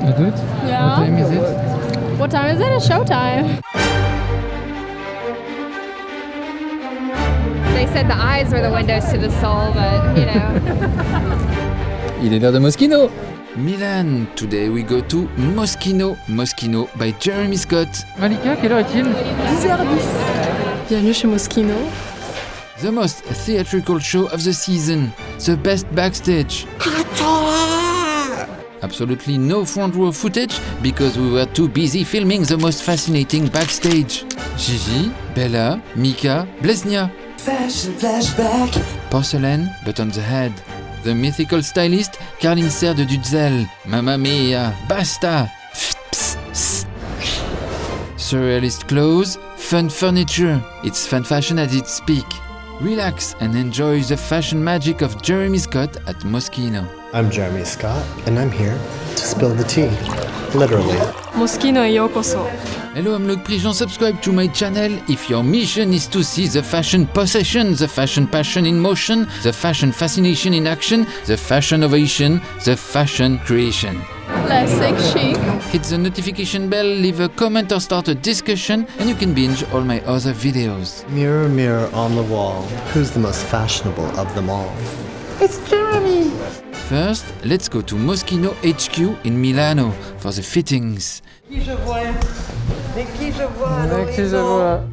You do it? Yeah. What time is it? What time is it? It's showtime. They said the eyes were the windows to the soul, but, you know. Il est l'heure de Moschino. Milan, today we go to Moschino. Moschino by Jeremy Scott. Malika, quelle heure est-il? 10h10. Bienvenue chez Moschino. The most theatrical show of the season. The best backstage. Absolutely no front row footage because we were too busy filming the most fascinating backstage. Gigi, Bella, Mika, Blesnia. Fashion flashback. Porcelain, but on the head. The mythical stylist, Caroline Serre de Dutzel. Mamma mia, basta! Surrealist clothes, fun furniture. It's fun fashion at its peak. Relax and enjoy the fashion magic of Jeremy Scott at Moschino. I'm Jeremy Scott, and I'm here to spill the tea, literally. Moschino e yokoso. Hello, I'm Loic Prigent. Subscribe to my channel if your mission is to see the fashion possession, the fashion passion in motion, the fashion fascination in action, the fashion ovation, the fashion creation. Classic chic. Hit the notification bell, leave a comment or start a discussion, and you can binge all my other videos. Mirror, mirror on the wall, who's the most fashionable of them all? First, let's go to Moschino HQ in Milano for the fittings.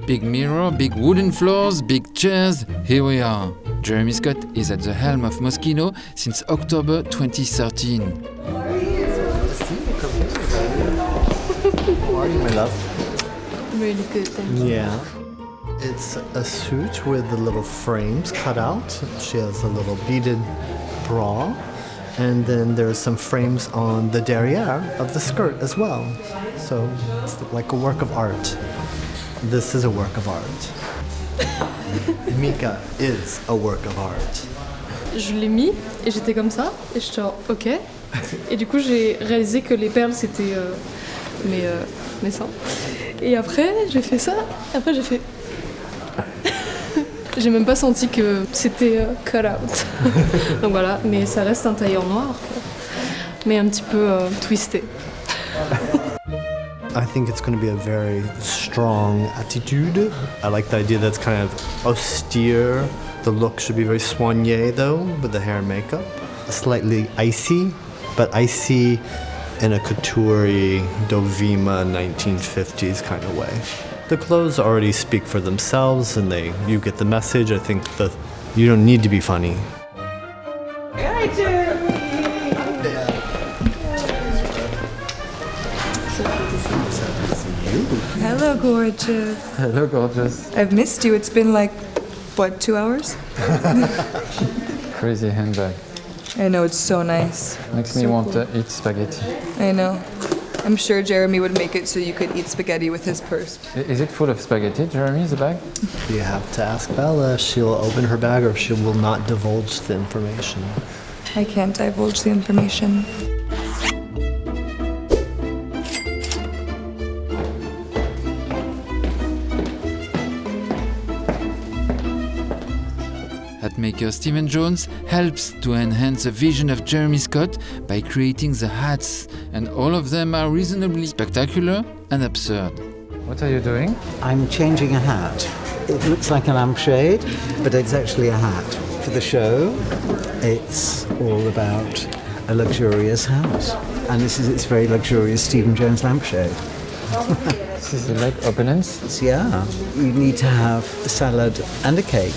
Big mirror, big wooden floors, big chairs. Here we are. Jeremy Scott is at the helm of Moschino since October 2013. How are you, my love? Really good, thank you. Yeah. It's a suit with the little frames cut out. She has a little beaded bra. And then there's some frames on the derriere of the skirt as well. So it's like a work of art. This is a work of art. Mika is a work of art. Je l'ai mis et j'étais comme ça et j'étais genre ok. Et du coup j'ai réalisé que les perles c'était mes seins. Et après j'ai fait ça. Après j'ai fait. J'ai même pas senti que c'était cut out. Donc voilà, mais ça reste un tailleur noir, quoi. Mais un petit peu twisté. I think it's going to be a very strong attitude. I like the idea that's kind of austere. The look should be very soigné though, with the hair and makeup. Slightly icy, but icy in a couture Dovima 1950s kind of way. The clothes already speak for themselves and you get the message. I think that you don't need to be funny. Hi, Jeremy. Hello, gorgeous. Hello, gorgeous. I've missed you. It's been like, what, 2 hours? Crazy handbag. I know, it's so nice. Makes me want to eat spaghetti. I know. I'm sure Jeremy would make it so you could eat spaghetti with his purse. Is it full of spaghetti, Jeremy, the bag? You have to ask Bella if she'll open her bag or if she will not divulge the information. I can't divulge the information. Hatmaker Stephen Jones helps to enhance the vision of Jeremy Scott by creating the hats, and all of them are reasonably spectacular and absurd. What are you doing? I'm changing a hat. It looks like a lampshade, but it's actually a hat. For the show, it's all about a luxurious house. And this is its very luxurious Stephen Jones lampshade. This is like OPULENCE. So yeah, you need to have a salad and a cake,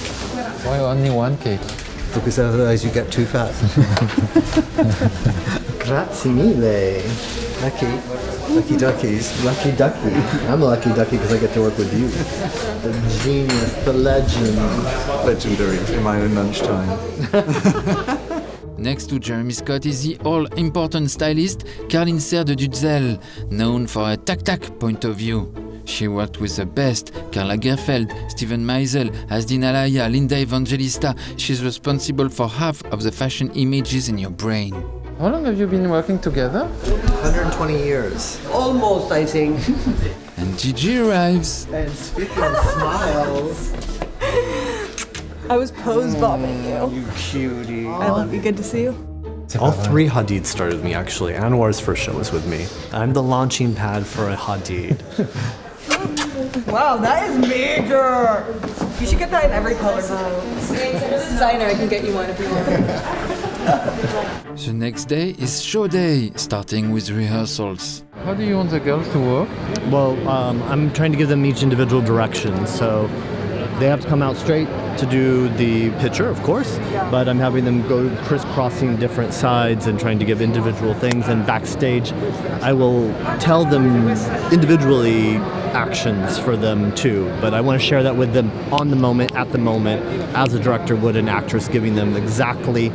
Why only one cake? because otherwise you get too fat. Grazie mille. Lucky duckies. Lucky ducky. I'm a lucky ducky because I get to work with you. The genius, the legend. Legendary in my own lunchtime. Next to Jeremy Scott is the all-important stylist Caroline Serre de Dutzel, known for a tac-tac point of view. She worked with the best, Carla Gerfeld, Steven Meisel, Asdin Alaya, Linda Evangelista. She's responsible for half of the fashion images in your brain. How long have you been working together? 120 years. Almost, I think. And Gigi arrives. And speaking of smiles. I was pose bombing you. You cutie. I love you. Good to see you. All three HADID started with me, actually. Anwar's first show was with me. I'm the launching pad for a HADID. Wow, that is major. You should get that in every color. Designer, I can get you one if you want. The next day is show day, starting with rehearsals. How do you want the girls to work? Well, I'm trying to give them each individual direction, so they have to come out straight to do the picture, of course, but I'm having them go crisscrossing different sides and trying to give individual things. And backstage, I will tell them individually actions for them too, but I want to share that with them on the moment, at the moment, as a director would an actress, giving them exactly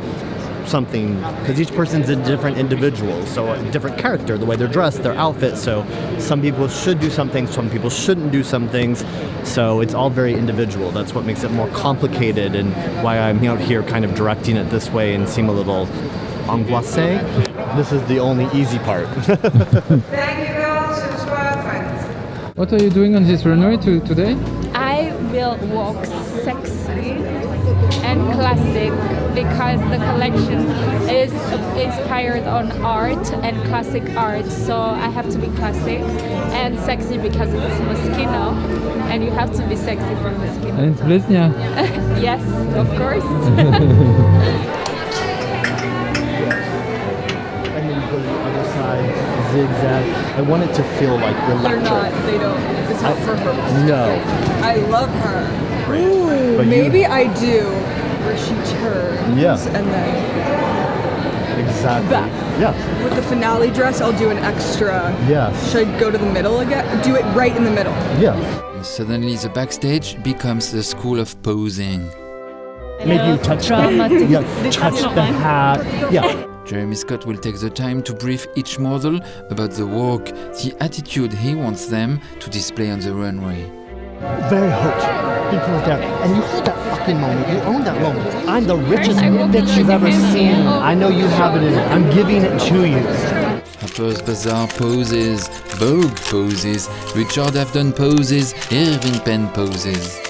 something, because each person's a different individual, so a different character, the way they're dressed, their outfit, so some people should do some things, some people shouldn't do some things, so it's all very individual. That's what makes it more complicated and why I'm out here kind of directing it this way and seem a little angoissé. This is the only easy part. What are you doing on this runway today? I will walk sexy and classic because the collection is inspired on art and classic art, so I have to be classic, and sexy because it's Moschino and you have to be sexy for Moschino. And it's Blesnia. Yes, of course. And then you go to the other side, zigzag. I want it to feel like electric. They're not, they don't. It's not for her. No. I love her. Ooh, But maybe I do. Where she turns. Yeah. And then Exactly. back. Yeah. With the finale dress, I'll do an extra. Yes. Should I go to the middle again? Do it right in the middle. Yeah. And suddenly the backstage becomes the school of posing. Maybe you touch touch the hat. Yeah. Jeremy Scott will take the time to brief each model about the walk, the attitude he wants them to display on the runway. Very hot. People are there. And you hold that fucking moment. You own that moment. I'm the richest bitch you've ever seen. I know you have it in it. I'm giving it to you. Harper's Bazaar poses, Vogue poses, Richard Avedon poses, REINVENT poses.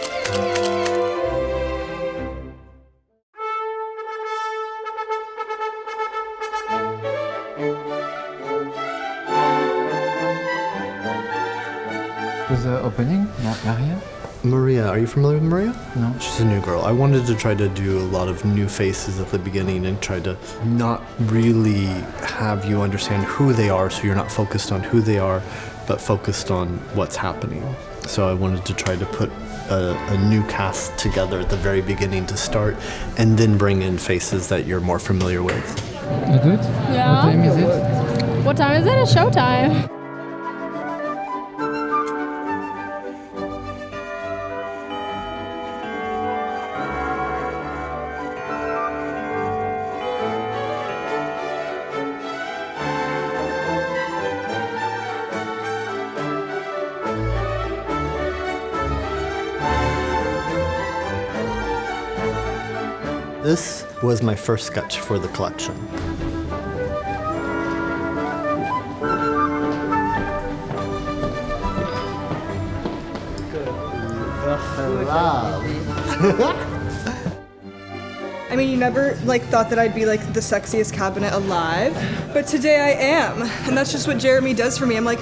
Who's the opening? Maria? Maria, are you familiar with Maria? No. She's a new girl. I wanted to try to do a lot of new faces at the beginning and try to not really have you understand who they are, so you're not focused on who they are, but focused on what's happening. So I wanted to try to put a new cast together at the very beginning to start, and then bring in faces that you're more familiar with. You do it? Yeah. What time is it? What time is it? It's showtime. This was my first sketch for the collection. I mean, you never thought that I'd be the sexiest cabinet alive, but today I am, and that's just what Jeremy does for me. I'm like,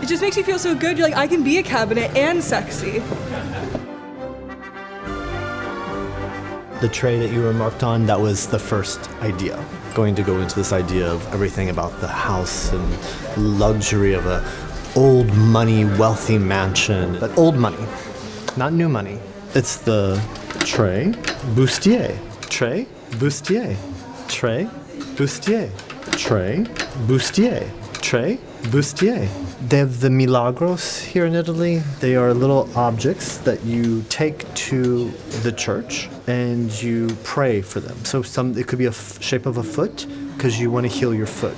it just makes me feel so good. You're like, I can be a cabinet and sexy. The tray that you remarked on, that was the first idea. Going to go into this idea of everything about the house and luxury of a old money, wealthy mansion. But old money, not new money. It's the tray bustier. Tray bustier. Tray bustier. Tray bustier. Tray bustier. They have the Milagros here in Italy. They are little objects that you take to the church and you pray for them. So it could be a shape of a foot because you want to heal your foot.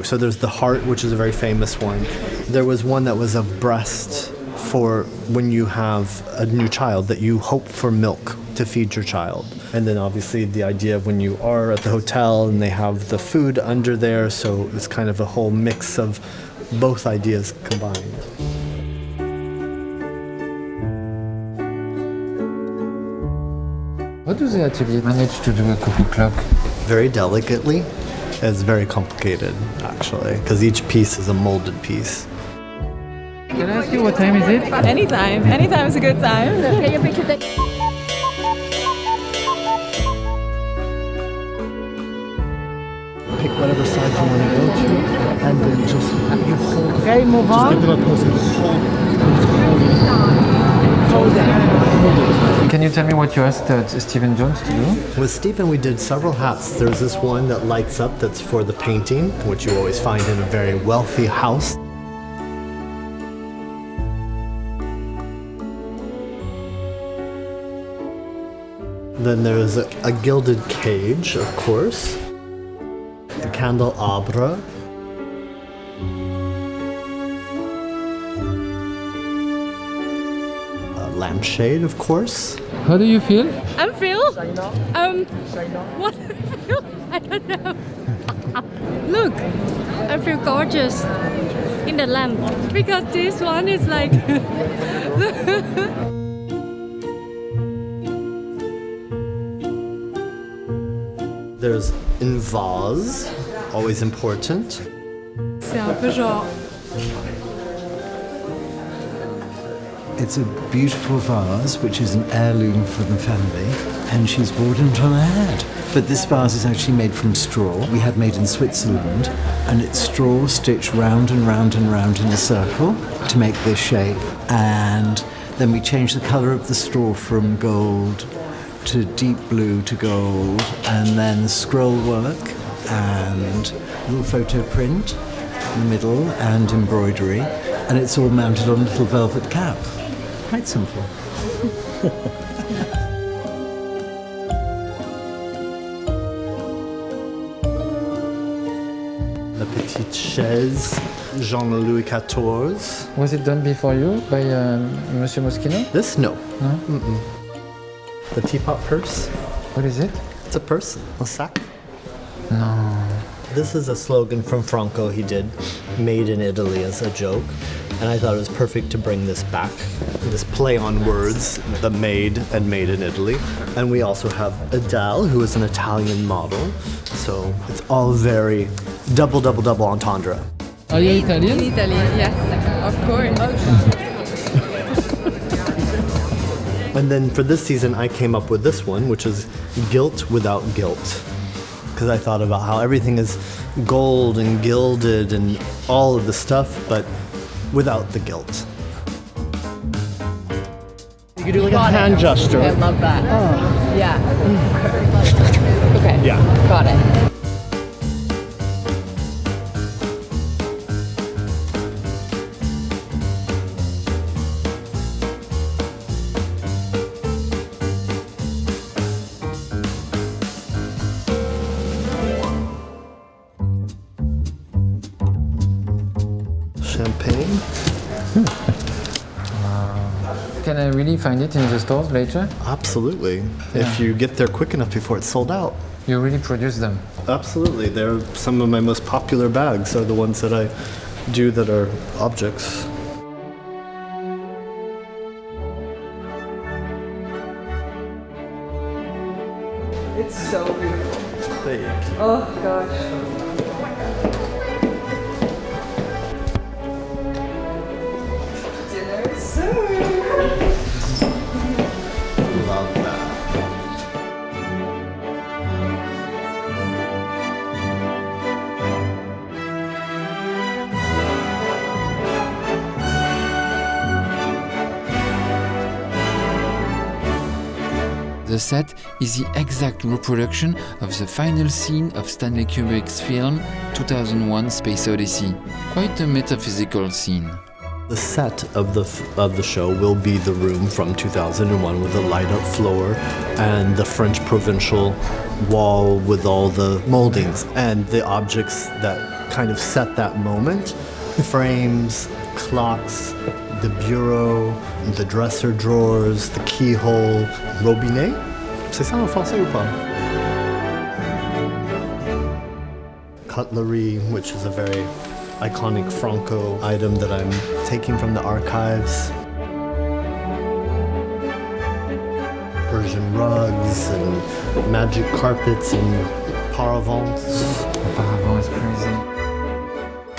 So there's the heart, which is a very famous one. There was one that was a breast for when you have a new child, that you hope for milk to feed your child. And then obviously the idea of when you are at the hotel and they have the food under there, so it's kind of a whole mix of both ideas combined. How do the atelier manage to do a cuckoo clock? very delicately. It's very complicated, actually, because each piece is a molded piece. Can I ask you what time is it? Anytime. Anytime is a good time. Pick whatever side you want to go to, and then just you hold. Okay, move on. Give them a pose and hold it. Can you tell me what you asked Stephen Jones to do? With Stephen, we did several hats. There's this one that lights up that's for the painting, which you always find in a very wealthy house. Then there's a gilded cage, of course. The candelabra. A lampshade, of course. How do you feel? I feel, what do I feel? I don't know. Look, I feel gorgeous in the lamp because this one is like. There's in vase, always important. C'est un peu genre. It's a beautiful vase, which is an heirloom for the family, and she's brought it on her head. But this vase is actually made from straw. We had made in Switzerland, and it's straw stitched round and round and round in a circle to make this shape. And then we changed the colour of the straw from gold to deep blue to gold, and then scroll work and little photo print in the middle and embroidery, and it's all mounted on a little velvet cap. Quite simple. La petite chaise, Jean-Louis XIV. Was it done before you by Monsieur Moschino? This? No. No? Mm-mm. The teapot purse. What is it? It's a purse, a sack. No. This is a slogan from Franco he did, made in Italy as a joke. And I thought it was perfect to bring this back. This play on words, the made and made in Italy. And we also have Adele, who is an Italian model. So it's all very double entendre. Are you Italian? In Italy, yes, of course. And then for this season, I came up with this one, which is Guilt Without Guilt. Because I thought about how everything is gold and gilded and all of the stuff, but without the guilt. You could do like a hand gesture. I love that. Oh. Yeah. Okay. Yeah. Got it. Champagne. Can I really find it in the stores later? Absolutely. Yeah. If you get there quick enough before it's sold out. You really produce them? Absolutely. They're some of my most popular bags are the ones that I do that are objects. It's so beautiful. Thank you. Oh gosh. Dinner soon. Love that. The set is the exact reproduction of the final scene of Stanley Kubrick's film 2001 Space Odyssey. Quite a metaphysical scene. The set of the show will be the room from 2001 with the light-up floor and the French provincial wall with all the moldings and the objects that kind of set that moment. Frames, clocks, the bureau, the dresser drawers, the keyhole, robinet. C'est ça en français ou pas? Cutlery, which is a very iconic Franco item that I'm taking from the archives. Persian rugs and magic carpets and paravent. Apparemment, it's crazy.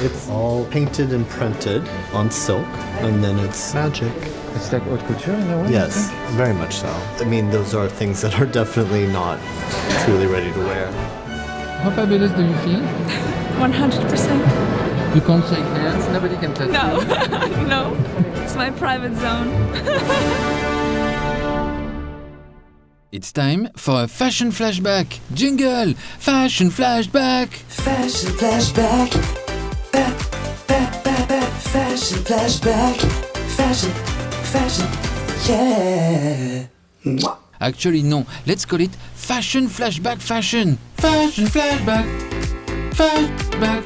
It's all painted and printed on silk, and then it's magic. It's like haute couture in a way? Yes, very much so. I mean, those are things that are definitely not truly ready to wear. How fabulous do you feel? 100%. You can't shake hands, nobody can touch No, you. no. It's my private zone. It's time for a fashion flashback. Jingle! Fashion flashback! Fashion flashback. Fashion flashback. Fashion, yeah. Mwah. Actually, no. Let's call it fashion flashback fashion. Fashion flashback. Flashback.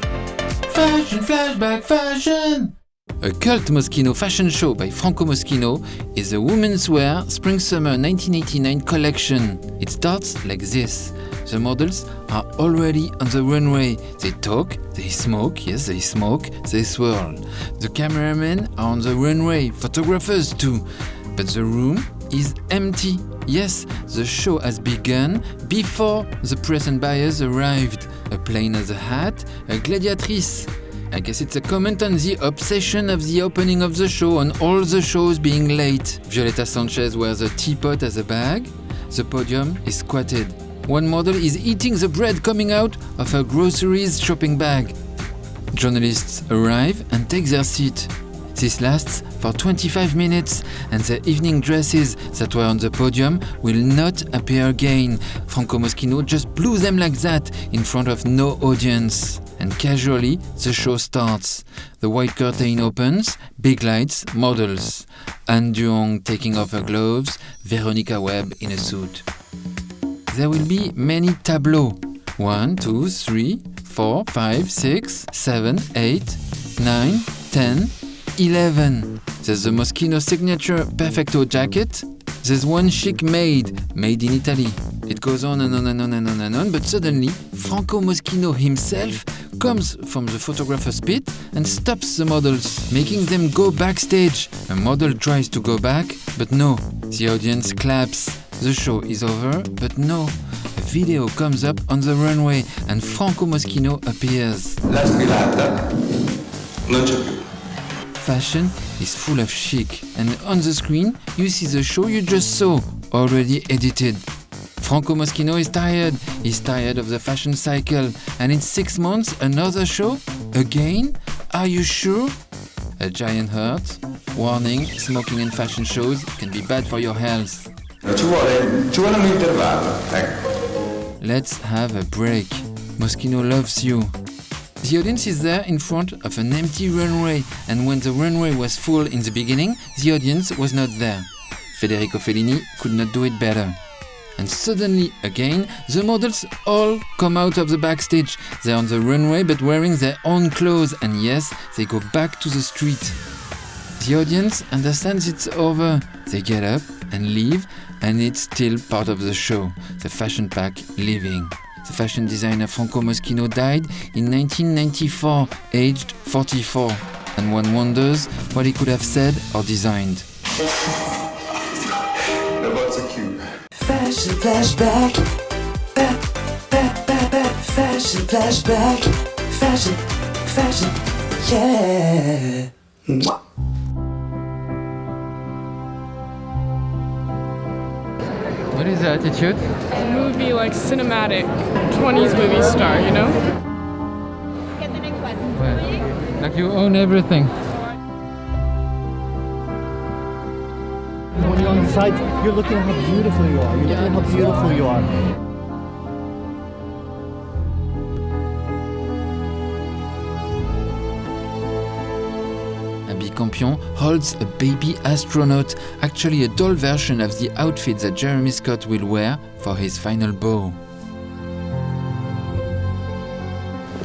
Fashion flashback fashion. A cult Moschino fashion show by Franco Moschino is a women's wear spring-summer 1989 collection. It starts like this. The models are already on the runway. They talk, they smoke, yes, they smoke, they swirl. The cameramen are on the runway, photographers too. But the room is empty. Yes, the show has begun before the press and buyers arrived. A plane has a hat, a gladiatrice. I guess it's a comment on the obsession of the opening of the show on all the shows being late. Violeta Sanchez wears a teapot as a bag. The podium is squatted. One model is eating the bread coming out of her groceries shopping bag. Journalists arrive and take their seat. This lasts for 25 minutes, and the evening dresses that were on the podium will not appear again. Franco Moschino just blew them like that in front of no audience. And casually, the show starts. The white curtain opens, big lights, models. Anne Duong taking off her gloves, Veronica Webb in a suit. There will be many tableaux. 1, 2, 3, 4, 5, 6, 7, 8, 9, 10, 11. There's the Moschino signature Perfecto jacket. There's one chic made in Italy. It goes on and on and on and on and on, but suddenly Franco Moschino himself comes from the photographer's pit and stops the models, making them go backstage. A model tries to go back, but no. The audience claps. The show is over, but no. A video comes up on the runway and Franco Moschino appears. La sfilata non c'è più. Fashion is full of chic, and on the screen you see the show you just saw, already edited. Franco Moschino is tired. He's tired of the fashion cycle, and in 6 months another show? Again? Are you sure? A giant hurt. Warning, smoking in fashion shows can be bad for your health. Ci vuole un intervallo, ecco. Let's have a break. Moschino loves you. The audience is there in front of an empty runway, and when the runway was full in the beginning, the audience was not there. Federico Fellini could not do it better. And suddenly, again, the models all come out of the backstage. They're on the runway but wearing their own clothes, and yes, they go back to the street. The audience understands it's over. They get up and leave, and it's still part of the show. The fashion pack leaving. The fashion designer Franco Moschino died in 1994, aged 44. And one wonders what he could have said or designed. Fashion flashback. Fashion flashback. Fashion, yeah. Mwah. What is the attitude? Movie like cinematic, 20s movie star, you know? Well, like you own everything. When you're on the sides, you're looking at how beautiful you are. You're looking at how beautiful you are. Abby Campion holds a baby astronaut, actually a doll version of the outfit that Jeremy Scott will wear for his final bow.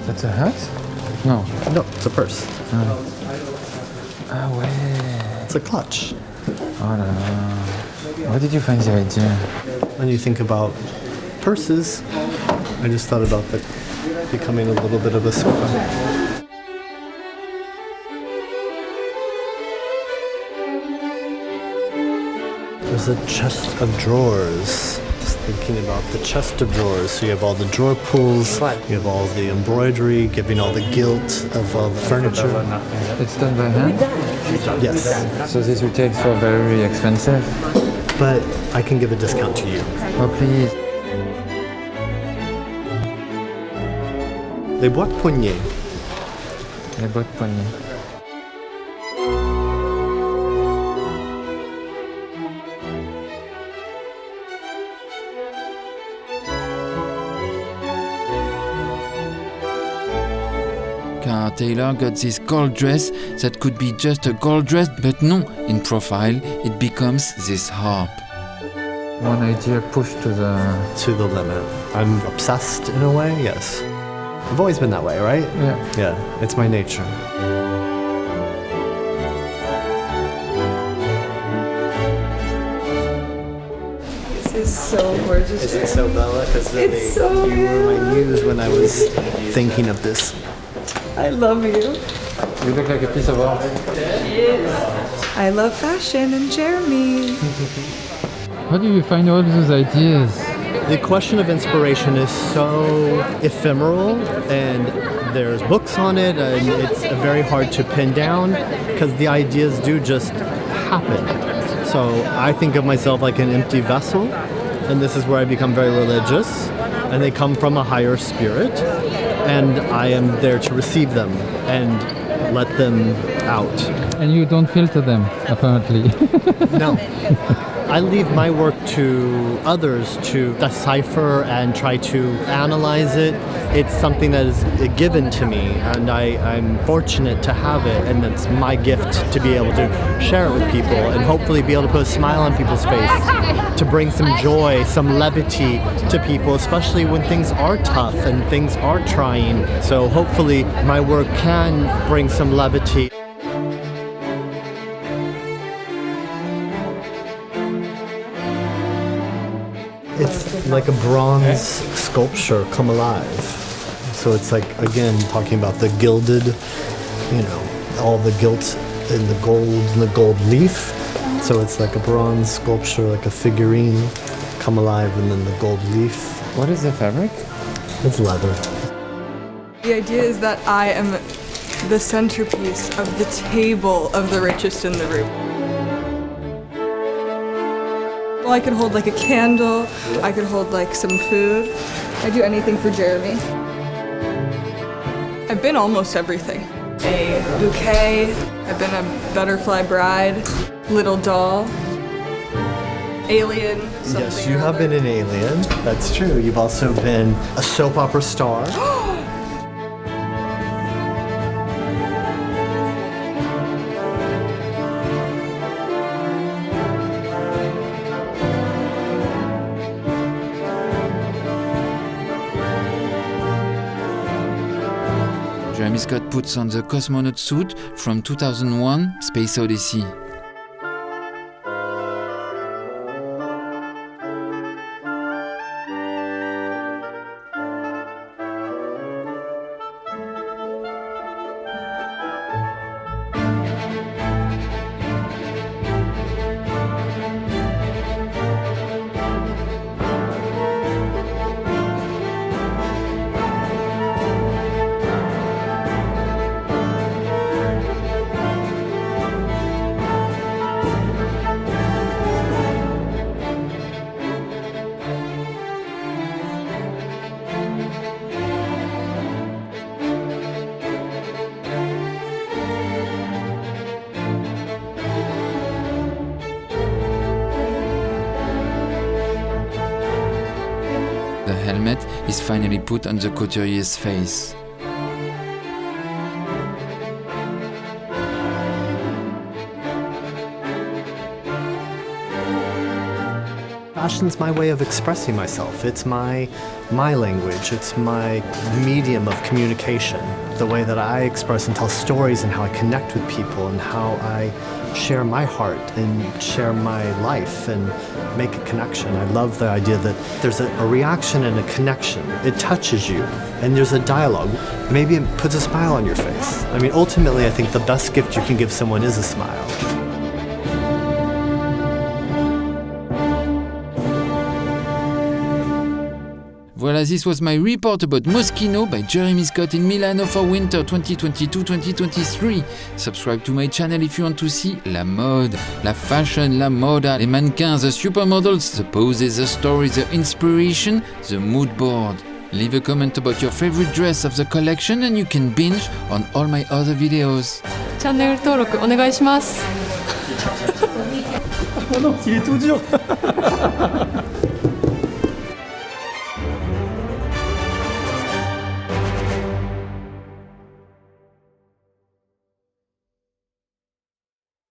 That's a hat? No. No, it's a purse. Ah ouais. It's a clutch. Oh là là. Where did you find the idea? When you think about purses, I just thought about that becoming a little bit of a sofa. There's a chest of drawers was thinking about the chest of drawers. So you have all the drawer pulls, you have all the embroidery, giving all the gilt of all the furniture. It's done by hand? Yes. So this retails for very expensive? But I can give a discount to you. Oh, please. Les boîtes poignées. Les boîtes poignées. Car Taylor got this gold dress that could be just a gold dress, but no, in profile it becomes this harp. One idea pushed to the limit. I'm obsessed in a way, yes. I've always been that way, right? Yeah. Yeah, it's my nature. This is so gorgeous. Isn't it so Bella? Because It's so you were my muse when I was thinking of this. I love you. You look like a piece of art. I love fashion and Jeremy. How do you find all those ideas? The question of inspiration is so ephemeral, and there's books on it, and it's very hard to pin down because the ideas do just happen. So I think of myself like an empty vessel, and this is where I become very religious, and they come from a higher spirit, and I am there to receive them and let them out. And you don't filter them, apparently. No. I leave my work to others to decipher and try to analyze it. It's something that is given to me, and I'm fortunate to have it, and it's my gift to be able to share it with people and hopefully be able to put a smile on people's face, to bring some joy, some levity to people, especially when things are tough and things are trying. So hopefully my work can bring some levity. It's like a bronze sculpture come alive. So it's like, again, talking about the gilded, all the gilt in the gold leaf. So it's like a bronze sculpture, like a figurine come alive, and then the gold leaf. What is the fabric? It's leather. The idea is that I am the centerpiece of the table of the richest in the room. I could hold like a candle, I could hold like some food. I do anything for Jeremy. I've been almost everything. A bouquet, I've been a butterfly bride, little doll, alien, something. Yes, you have been an alien, that's true. You've also been a soap opera star. Jeremy Scott puts on the cosmonaut suit from 2001, Space Odyssey. The helmet is finally put on the couturier's face. Fashion's my way of expressing myself. It's my language. It's my medium of communication. The way that I express and tell stories and how I connect with people and how I share my heart and share my life and make a connection. I love the idea that there's a reaction and a connection. It touches you and there's a dialogue. Maybe it puts a smile on your face. I mean, ultimately, I think the best gift you can give someone is a smile. Voilà, this was my report about Moschino by Jeremy Scott in Milano for winter 2022-2023. Subscribe to my channel if you want to see la mode, la fashion, la moda, les mannequins, the supermodels, the poses, the stories, the inspiration, the mood board. Leave a comment about your favorite dress of the collection and you can binge on all my other videos. チャンネル登録お願いします。Oh non, il est tout dur.